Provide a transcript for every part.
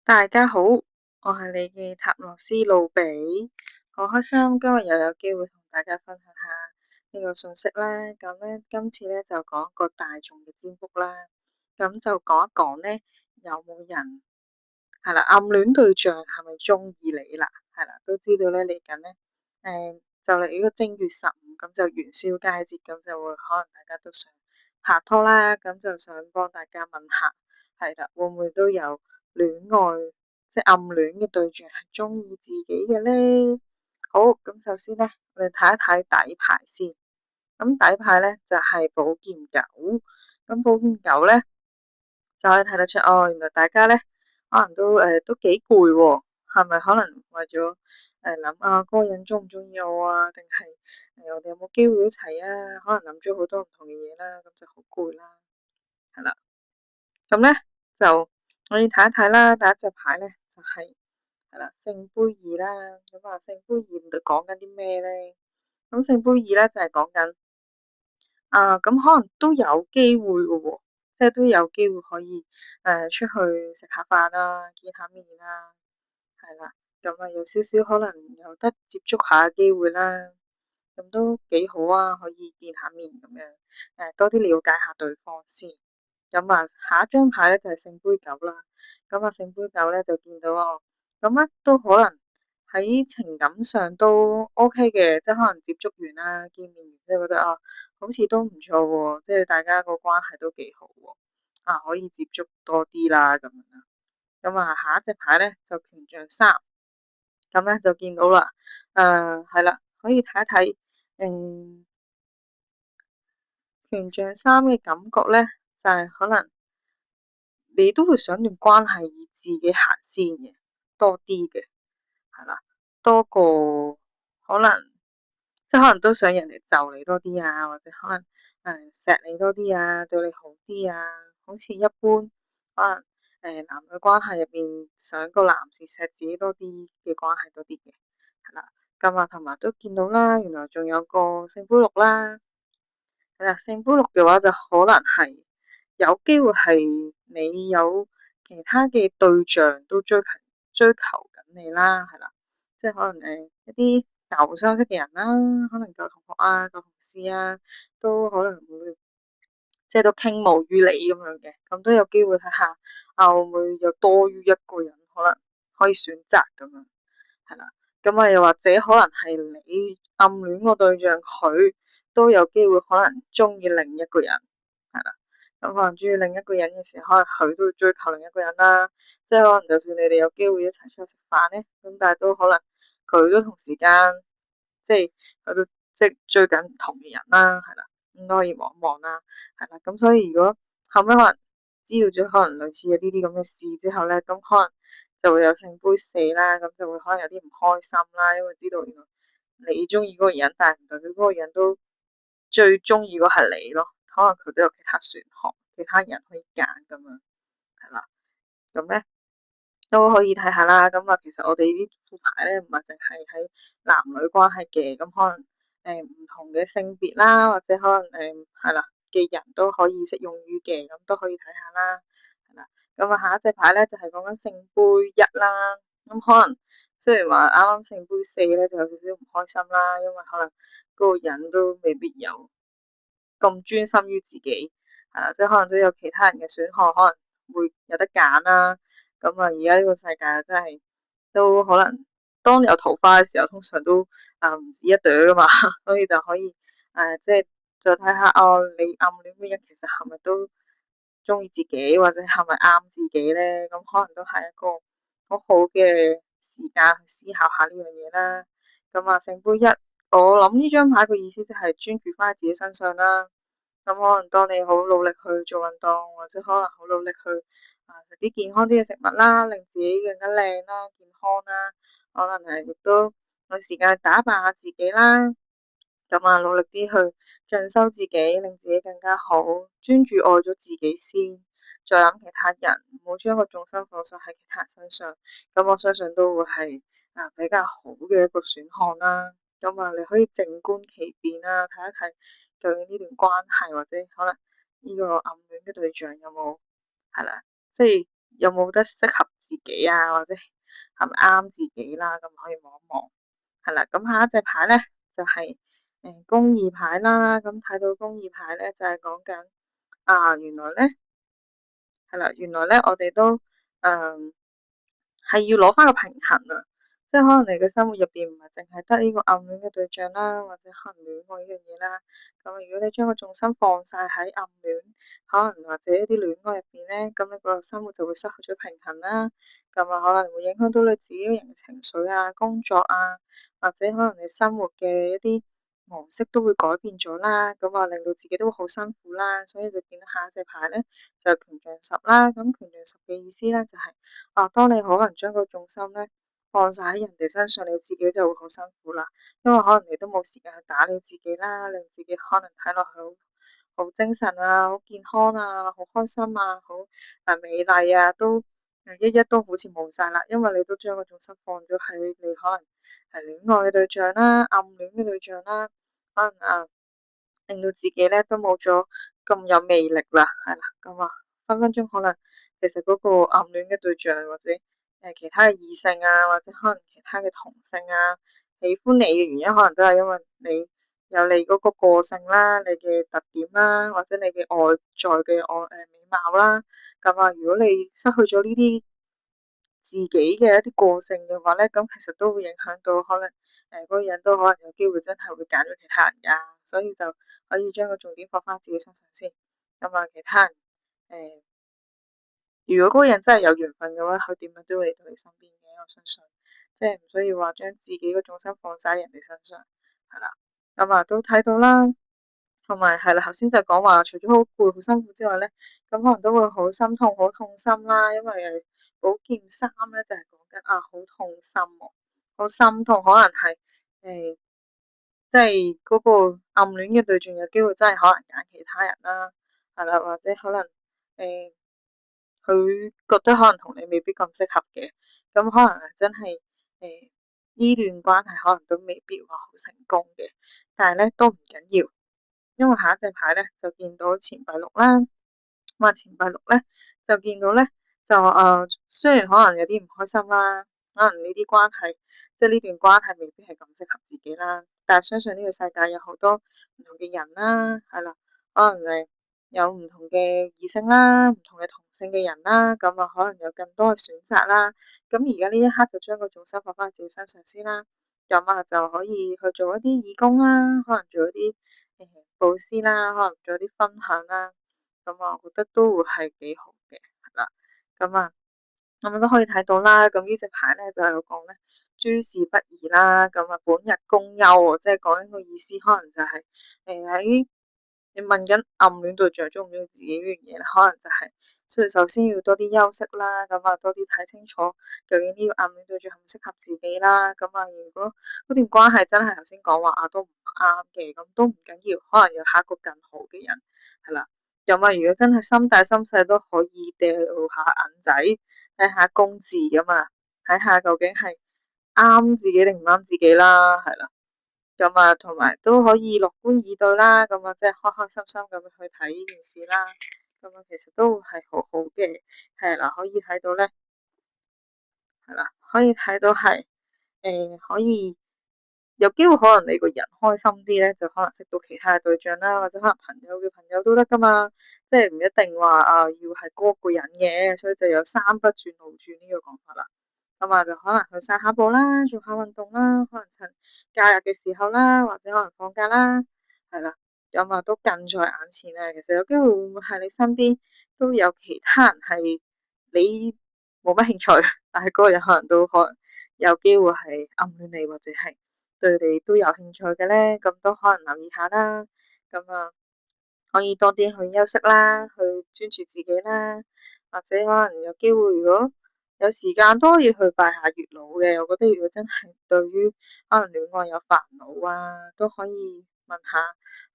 大家好，我係你嘅塔羅斯路比，好開心今日又有機會同大家分享下呢個信息啦。咁咧，今次咧就講一個大眾嘅占卜啦。咁就講一講咧，有冇人係啦，暗戀對象係咪中意你啦？係啦，都知道咧嚟緊咧，就嚟呢個正月15，咁就元宵佳節，咁就會可能大家都想拍拖啦，咁就想幫大家問下，係啦，會唔會都有戀愛，即係暗戀嘅對象係中意自己嘅咧？好，咁首先咧，我哋睇一睇底牌先。咁底牌咧就係寶劍九，咁寶劍九咧就可以睇得出哦，原來大家咧可能都幾攰喎，係咪可能為咗諗啊嗰個人中唔中意我啊，定係我哋有冇機會一齊啊？可能諗咗好多唔同嘅嘢啦，咁就好攰啦，係啦。咁咧就我哋睇一睇啦，第一隻牌咧就係啦聖杯二啦。咁啊聖杯二就講緊啲咩咧？咁聖杯二咧就係講緊咁可能都有機會嘅喎，即係都有機會可以出去食下飯啦，見下面啦，係啦。咁啊有少少可能有得接觸下嘅機會啦，咁都幾好啊，可以見下面咁樣，多啲了解下對方先。咁啊，下一張牌咧就係聖杯九啦。咁啊，聖杯九咧就見到哦，咁咧都可能喺情感上都 OK 嘅，即係可能接觸完啦，見面完即係覺得好似都唔錯喎，即係大家個關係都幾好喎，可以接觸多啲啦咁樣啦。咁啊，下一隻牌咧就權杖三，咁咧就見到啦，係啦，可以睇一睇，權杖三嘅感覺咧就係可能。你都會想段關係以自己行先嘅，多啲嘅，係啦，多過可能即係可能都想人哋就你多啲啊，或者可能錫你多啲啊，對你好啲啊，好似一般可能男女關係入邊想個男士錫自己多啲嘅關係多啲嘅，係啦，咁啊同埋都見到啦，原來仲有個聖杯六啦。係啦，聖杯六嘅話就可能係有機會係你有其他嘅對象都追求緊你啦，係啦，即係可能一啲舊相識嘅人啦，可能舊同學啊、舊同事啊，都可能會即係都傾慕於你咁樣嘅，咁都有機會睇下會唔會有多於一個人可能可以選擇咁樣。係啦，咁啊又或者可能係你暗戀個對象，佢都有機會可能中意另一個人，係啦，咁可能中意另一個人嘅時候，可能佢都會追求另一個人啦，即係可能就算你哋有機會一齊出去食飯咧，咁但係都可能佢都同時間，即係佢都即係追緊唔同嘅人啦，係啦，咁都可以望一望啦，係啦，咁所以如果後尾可能知道咗可能類似嘅呢啲咁嘅事之後咧，咁可能就會有聖杯四啦，咁就會可能有啲唔開心啦，因為知道原來你中意嗰個人，但係唔代表嗰個人都最中意嗰係你咯，可能佢都有其他選項，其他人可以揀咁樣，係啦，咁咧都可以睇下啦。咁啊，其實我哋呢副牌咧唔係淨係喺男女關係嘅，咁可能唔同嘅性別啦，或者可能係啦嘅人都可以適用於嘅，咁都可以睇下啦。係啦，咁啊下一隻牌咧就係講緊聖杯一啦。咁可能雖然話啱啱聖杯四咧就有少少唔開心啦，因為可能嗰個人都未必有咁專心於自己，係啦，即係可能都有其他人嘅選項，可能會有得揀啦。咁啊，而家呢個世界真係都可能，當有桃花嘅時候，通常都唔止一朵噶嘛，所以就可以即係再睇下你暗戀嘅人其實係咪都中意自己，或者係咪啱自己咧？咁可能都係一個好好嘅時間去思考下呢樣嘢啦。咁啊，聖杯一，我諗呢張牌嘅意思就係專注翻喺自己身上啦。咁可能當你好努力去做運動，或者可能好努力去食啲健康啲嘅食物啦，令自己更加靚啦、健康啦，可能係亦都有時間打扮下自己啦。咁啊，努力啲去進修自己，令自己更加好，專注愛咗自己先，再諗其他人，唔好將個重心放晒喺其他人身上。咁我相信都會係比較好嘅一個選項啦。咁啊，你可以靜觀其變啦，睇一睇究竟呢段關係或者可能呢個暗戀嘅對象有冇係啦，即係有冇得適合自己啊，或者係咪啱自己啦，咁可以望一望。係啦，咁下一隻牌咧就係公義牌啦。咁睇到公義牌咧就係講緊原來咧係啦，原來咧我哋都係要攞翻個平衡啊。即係可能你嘅生活入邊唔係淨係得呢個暗戀嘅對象啦，或者可能戀愛呢樣嘢啦。咁如果你將個重心放晒喺暗戀，可能或者一啲戀愛入邊咧，咁你個生活就會失去咗平衡啦。咁可能會影響到你自己個人嘅情緒啊、工作啊，或者可能你生活嘅一啲模式都會改變咗啦。令到自己都好辛苦啦。所以就見到下一隻牌咧，就係權杖十啦。咁權杖十嘅意思咧就係當你可能將個重心咧放晒喺人哋身上，你自己就會好辛苦啦。因為可能你都冇時間去打理自己啦，令自己可能睇落去好精神啊、好健康啊、好開心啊、好美麗啊，都一一都好似冇晒啦。因為你都將個重心放咗喺你可能係戀愛嘅對象啦、暗戀嘅對象啦，可能令到自己咧都冇咗咁有魅力啦，係啦，分分鐘可能其實嗰個暗戀嘅對象或者其他嘅異性啊，或者可能其他嘅同性啊，喜歡你嘅原因可能都係因為你有你嗰個個性啦、你嘅特點啦，或者你嘅外在嘅美貌啦。如果你失去咗呢啲自己嘅一啲個性嘅話咧，咁其實都會影響到可能嗰個人都可能有機會真係會揀咗其他人噶，所以就可以將個重點放翻自己身上先。其他人如果嗰個人真係有緣分嘅話，佢點樣都會嚟到你身邊嘅，我相信，即係唔需要話將自己嗰種心放晒喺人哋身上，係啦。都睇到啦，同埋係啦，頭先就講話除咗好攰、好辛苦之外咧，咁可能都會好心痛、好痛心啦，因為寶劍三咧就係講緊好痛心喎，好心痛，可能係即係嗰個暗戀嘅對象有機會真係可能揀其他人啦，係啦，或者可能佢覺得可能同你未必咁適合嘅，咁可能真係呢段關係可能都未必話好成功嘅，但係咧都唔緊要，因為下一隻牌咧就見到錢幣六啦。錢幣六咧就見到咧就雖然可能有啲唔開心啦，可能呢啲關係即係呢段關係未必係咁適合自己啦，但係相信呢個世界有好多唔同嘅人啦，係啦，可能有唔同嘅異性啦，唔同嘅同性嘅人啦，可能有更多嘅選擇啦。咁而家呢一刻就將個重心放翻喺自己身上先啦。就可以去做一啲義工啦，可能做一啲布施啦，可能做一啲分享啦。我覺得都會係幾好嘅，係啦。咁啊，都可以睇到啦。咁呢隻牌咧就係講咧諸事不宜啦。本日公休喎，即係講緊個意思，可能就係喺你問緊暗戀對象中唔中意自己呢樣嘢，可能就係所以首先要多啲休息啦。多啲睇清楚究竟呢個暗戀對象係咪適合自己啦。如果嗰段關係真係頭先講話都唔啱嘅，咁都唔緊要，可能有下一個更好嘅人，係啦。如果真係心大心細都可以掉下銀仔，睇下公字咁啊，睇下究竟係啱自己定唔啱自己啦，係啦。同埋都可以樂觀以對啦，即係開開心心咁去睇呢件事啦。其實都係好好嘅，係啦，可以睇到咧，係啦，可以睇到係可以。有機會可能你個人開心啲咧，就可能識到其他嘅對象啦，或者可能朋友嘅朋友都得噶嘛，即係唔一定話要係嗰個人嘅，所以就有三不轉路轉呢個講法啦。就可能去散下步啦，做下運動啦，可能趁假日嘅時候啦，或者可能放假啦，係啦，都近在眼前啊。其實有機會會唔會係你身邊都有其他人係你冇乜興趣，但係嗰個人可能都可能有機會係暗戀你，或者係對你都有興趣嘅咧，咁都可能留意下啦。可以多啲去休息啦，去專注自己啦，或者可能有機會，如果有時間都可以去拜下月老嘅。我覺得如果真係對於可能戀愛有煩惱啊，都可以問下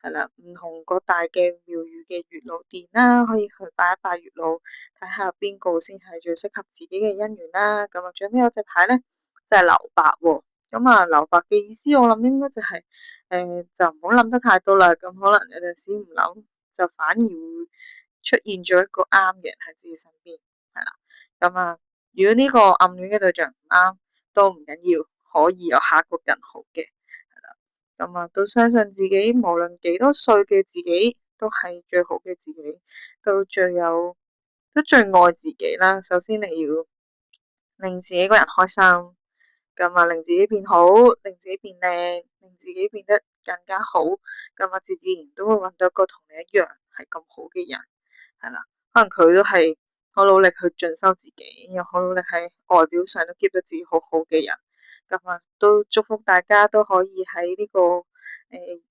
係啦，唔同各大嘅廟宇嘅月老殿啦，可以去拜一拜月老，睇下邊個先係最適合自己嘅姻緣啦。最尾有隻牌咧就係留白喎。留白嘅意思我諗應該就係就唔好諗得太多啦。咁可能有陣時唔諗，就反而會出現咗一個啱嘅人喺自己身邊，係啦。咁啊，如果呢個暗戀嘅對象唔啱，都唔緊要，可以有下一個更好嘅。係啦，咁啊，都相信自己，無論幾多歲嘅自己，都係最好嘅自己，都最愛自己啦。首先你要令自己個人開心。咁啊，令自己變好，令自己變靚，令自己變得更加好，咁啊，自然都會揾到一個同你一樣係咁好嘅人，係啦。可能佢都係好努力去進修自己，又好努力喺外表上都 keep 得自己好好嘅人，咁啊，都祝福大家都可以喺呢個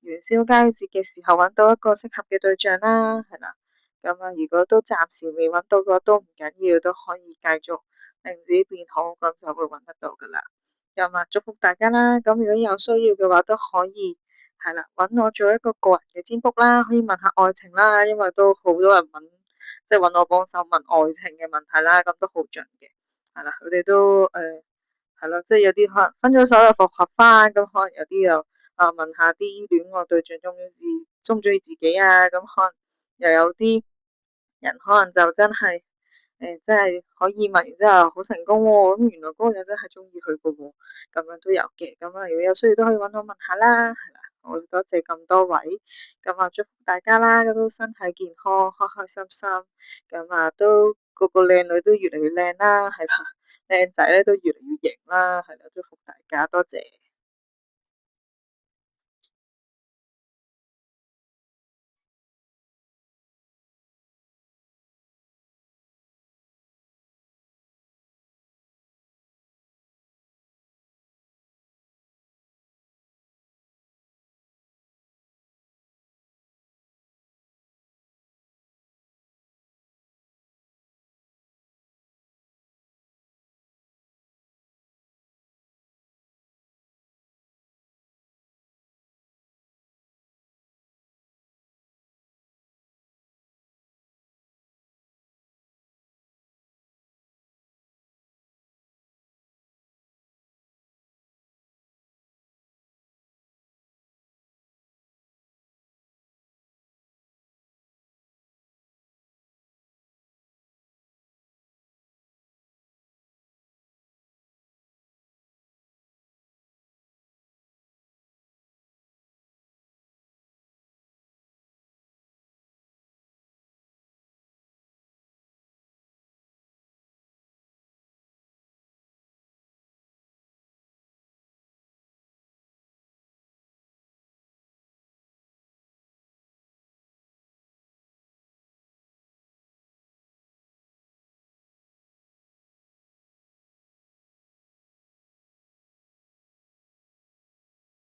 元宵佳節嘅時候揾到一個適合嘅對象啦，係啦。咁啊，如果都暫時未揾到嘅話，都唔緊要，都可以繼續令自己變好，咁就會揾得到噶啦。咁啊，祝福大家啦！咁如果有需要嘅話，都可以係啦，揾我做一個個人嘅占卜啦，可以問下愛情啦，因為都好多人問，即係揾我幫手問愛情嘅問題啦，咁都好準嘅。係啦，佢哋都係咯，即係有啲可能分咗手又復合翻，咁可能有啲又問下啲戀愛對象中唔中意自己啊，咁可能又有啲人可能就真係。真係可以問完之後好成功喎，咁原來嗰個人真係中意佢嘅喎，咁樣都有嘅，咁啊如果有需要都可以揾我問下啦，係啦，好多謝咁多位，咁啊祝福大家啦，都身體健康，開開心心，咁啊都個個靚女都越嚟越靚啦，係啦，靚仔咧都越嚟越型啦，係啦，祝福大家，多謝。